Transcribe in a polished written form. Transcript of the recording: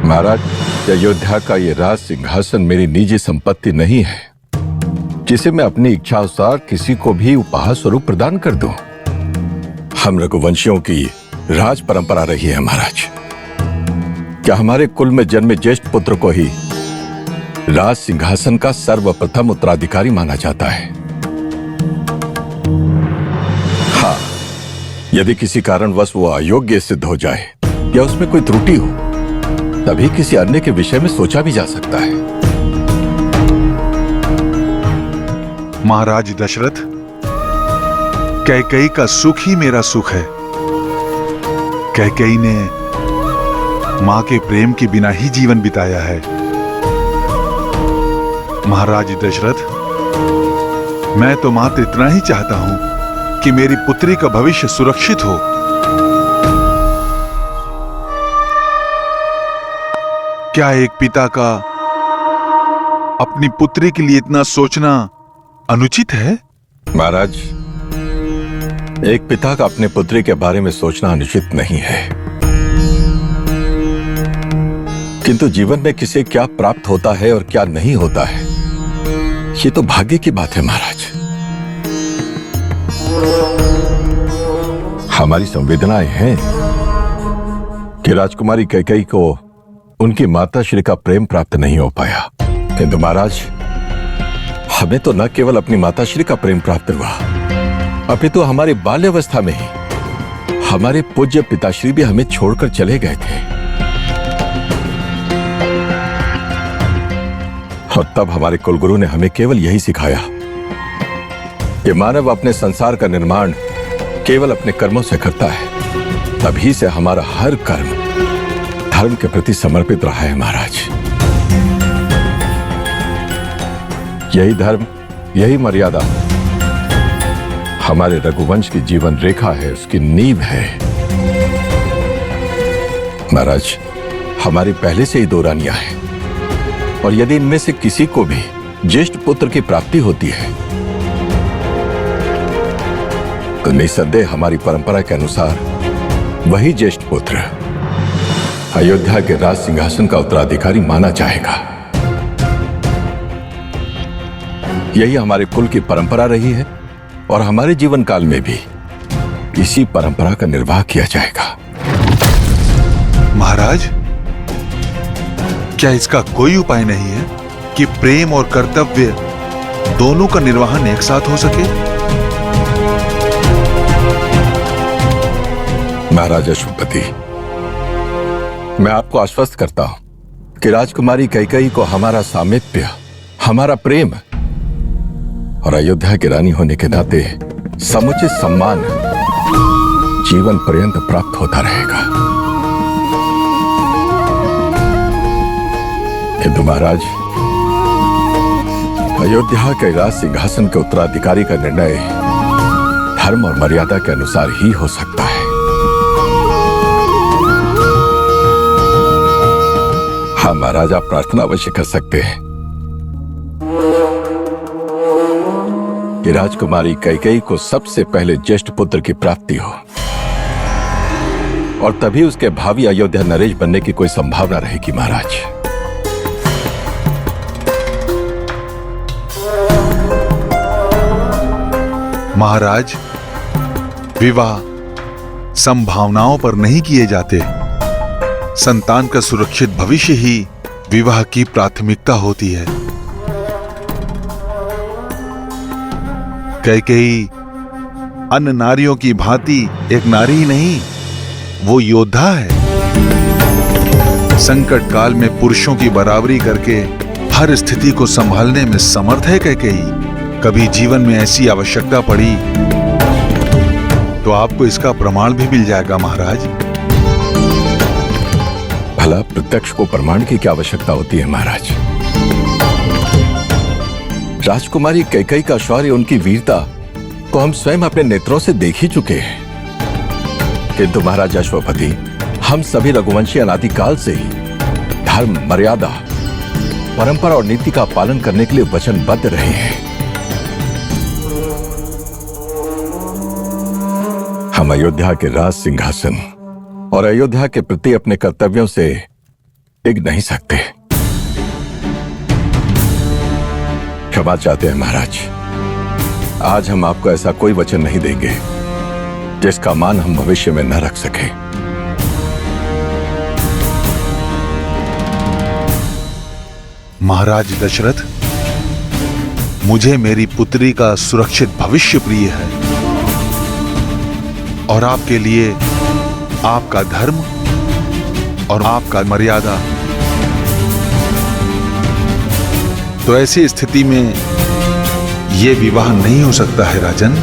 महाराज, अयोध्या का ये राज सिंहासन मेरी निजी संपत्ति नहीं है जिसे मैं अपनी इच्छा अनुसार किसी को भी उपहार स्वरूप प्रदान कर दूं। हम रघुवंशियों की राज परंपरा रही है महाराज। क्या हमारे कुल में जन्मे ज्येष्ठ पुत्र को ही राज सिंहासन का सर्वप्रथम उत्तराधिकारी माना जाता है। हाँ, यदि किसी कारणवश वो अयोग्य सिद्ध हो जाए या उसमें कोई त्रुटि हो, तभी किसी अन्य के विषय में सोचा भी जा सकता है। महाराज दशरथ, कैकेयी का सुख ही मेरा सुख है। कैकेयी ने मां के प्रेम के बिना ही जीवन बिताया है। महाराज दशरथ, मैं तो मात्र इतना ही चाहता हूं कि मेरी पुत्री का भविष्य सुरक्षित हो। क्या एक पिता का अपनी पुत्री के लिए इतना सोचना अनुचित है? महाराज, एक पिता का अपने पुत्री के बारे में सोचना अनुचित नहीं है, किंतु जीवन में किसे क्या प्राप्त होता है और क्या नहीं होता है, ये तो भाग्य की बात है महाराज। हमारी संवेदनाएं हैं कि राजकुमारी कैकेयी को उनकी माता श्री का प्रेम प्राप्त नहीं हो पाया, किंतु महाराज, हमें तो न केवल अपनी माता श्री का प्रेम प्राप्त हुआ, अपितु तो हमारी बाल्यावस्था में ही हमारे पूज्य पिताश्री भी हमें छोड़कर चले गए थे। और तब हमारे कुलगुरु ने हमें केवल यही सिखाया कि मानव अपने संसार का निर्माण केवल अपने कर्मों से करता है। तभी से हमारा हर कर्म धर्म के प्रति समर्पित रहा है महाराज। यही धर्म, यही मर्यादा हमारे रघुवंश की जीवन रेखा है, उसकी नींव है। महाराज, हमारी पहले से ही दो रानियां हैं, और यदि इनमें से किसी को भी ज्येष्ठ पुत्र की प्राप्ति होती है तो निसंदेह हमारी परंपरा के अनुसार वही ज्येष्ठ पुत्र अयोध्या के राज सिंहासन का उत्तराधिकारी माना जाएगा। यही हमारे कुल की परंपरा रही है और हमारे जीवन काल में भी इसी परंपरा का निर्वाह किया जाएगा। महाराज, क्या इसका कोई उपाय नहीं है कि प्रेम और कर्तव्य दोनों का निर्वहन एक साथ हो सके? महाराज अश्वपति, मैं आपको आश्वस्त करता हूं कि राजकुमारी कैकेयी को हमारा सामीप्य, हमारा प्रेम और अयोध्या की रानी होने के नाते समुचित सम्मान जीवन पर्यंत प्राप्त होता रहेगा। किंतु महाराज, अयोध्या के राज सिंहासन के उत्तराधिकारी का निर्णय धर्म और मर्यादा के अनुसार ही हो सकता है। हाँ महाराज, आप प्रार्थना अवश्य कर सकते हैं कि राजकुमारी कैकेयी को सबसे पहले ज्येष्ठ पुत्र की प्राप्ति हो, और तभी उसके भावी अयोध्या नरेश बनने की कोई संभावना रहेगी। महाराज, महाराज, विवाह संभावनाओं पर नहीं किए जाते। संतान का सुरक्षित भविष्य ही विवाह की प्राथमिकता होती है। कैकेयी अन्य नारियों की भांति एक नारी ही नहीं, वो योद्धा है। संकट काल में पुरुषों की बराबरी करके हर स्थिति को संभालने में समर्थ है कैकेयी। कभी जीवन में ऐसी आवश्यकता पड़ी तो आपको इसका प्रमाण भी मिल जाएगा महाराज। भला प्रत्यक्ष को प्रमाण की क्या आवश्यकता होती है महाराज? राजकुमारी कैकेयी का शौर्य, उनकी वीरता को हम स्वयं अपने नेत्रों से देख ही चुके हैं। किंतु महाराज अश्वपति, हम सभी रघुवंशी अनादिकाल से ही धर्म, मर्यादा, परंपरा और नीति का पालन करने के लिए वचनबद्ध रहे हैं। हम अयोध्या के राज सिंहासन और अयोध्या के प्रति अपने कर्तव्यों से टिक नहीं सकते। क्षमा चाहते हैं महाराज। आज हम आपको ऐसा कोई वचन नहीं देंगे जिसका मान हम भविष्य में न रख सके। महाराज दशरथ, मुझे मेरी पुत्री का सुरक्षित भविष्य प्रिय है और आपके लिए आपका धर्म और आपका मर्यादा। तो ऐसी स्थिति में यह विवाह नहीं हो सकता है राजन।